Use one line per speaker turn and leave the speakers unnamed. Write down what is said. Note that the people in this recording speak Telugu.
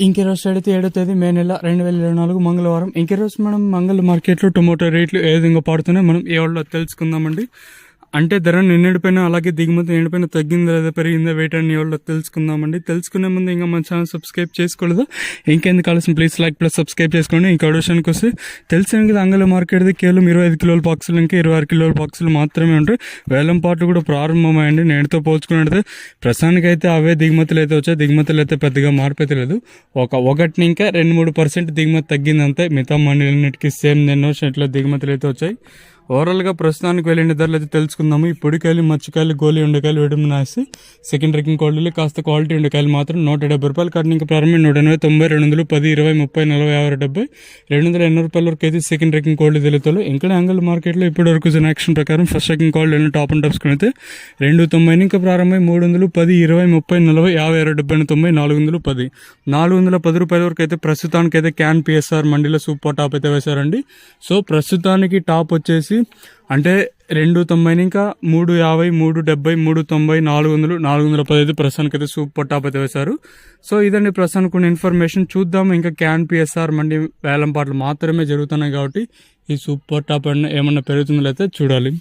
ఇంకెరోజు సైడ్ అయితే 7వ తేదీ మే నెల 2024 మంగళవారం. ఇంకెరోజు మనం మంగళ మార్కెట్లో టొమాటో రేట్లు ఏ విధంగా పడుతున్నాయి మనం ఏ వాళ్ళలో తెలుసుకుందామండి. అంటే ధర నిన్నడిపోయిన అలాగే దిగుమతి నిన్నడిపోయిన తగ్గిందా లేదా పెరిగిందా వెయిట్ అని ఎవరో తెలుసుకుందామండి. తెలుసుకునే ముందు ఇంకా మన ఛానల్ సబ్స్క్రైబ్ చేసుకోలేదు, ఇంకెందుకు కావాల్సిన ప్లీజ్ లైక్ ప్లస్ సబ్స్క్రైబ్ చేసుకోండి. ఇంకా విషయానికి వస్తే తెలిసిన కదా అంగళ మార్కెట్ది కేవలం 25 కిలోల బాక్సులు ఇంకా 26 కిలోల బాక్సులు మాత్రమే ఉంటాయి. వేలం పాటలు కూడా ప్రారంభమయ్యండి. నేటితో పోల్చుకున్నట్లయితే ప్రస్తుతానికైతే అవే దిగుమతులు అయితే వచ్చాయి. దిగుమతులు అయితే పెద్దగా మార్పు అయితే లేదు. ఒకటిని ఇంకా 2-3% దిగుమతి తగ్గిందంతే. మిగతా మండలన్నిటికీ సేమ్ నిన్న ఇట్లా దిగుమతులు అయితే వచ్చాయి. ఓవరాల్గా ప్రస్తుతానికి వెళ్ళిన ధరలు అయితే తెలుసుకుందాము. ఈ పొడికాయలు, మచ్చికాయలు, గోలి ఉండకాయలు విటమిన్ ఆసి సెకండ్ రేకింగ్ క్వాలిటీలు కాస్త క్వాలిటీ ఉండకాయలు మాత్రం 170 రూపాయలు కట్టిన ఇంకా ప్రారంభం 180, 90, 200, 10, 20, 30, 40, 50, 70, 280 రూపాయల వరకు అయితే సెకండ్ రేకింగ్ క్వాలిటీ తెలుగుతాయి. ఇంకా అంగల్ మార్కెట్లో ఇప్పటి వరకు యాక్షన్ ప్రకారం first ranking quality top and tops అయితే 290 ఇంకా ప్రారంభమై 300, 10, 20, 30, 40, 50, 60, 90, 410, 410 రూపాయల వరకు అయితే ప్రస్తుతానికి అయితే క్యాన్ పిఎస్ఆర్ మండీలో సూపర్ టాప్ అయితే వేశారండి. సో ప్రస్తుతానికి టాప్ వచ్చేసి అంటే 290 ఇంకా 350, 370, 390, 400, 415 ప్రస్తుతానికి అయితే సూపర్ టాప్ అయితే వేశారు. సో ఇదండి ప్రస్తుతానికి ఉన్న ఇన్ఫర్మేషన్. చూద్దాం ఇంకా క్యాన్ పిఎస్ఆర్ మండి వేలం పాటలు మాత్రమే జరుగుతున్నాయి కాబట్టి ఈ సూపర్ టాప్ ఏమన్నా పెరుగుతుందో అయితే చూడాలి.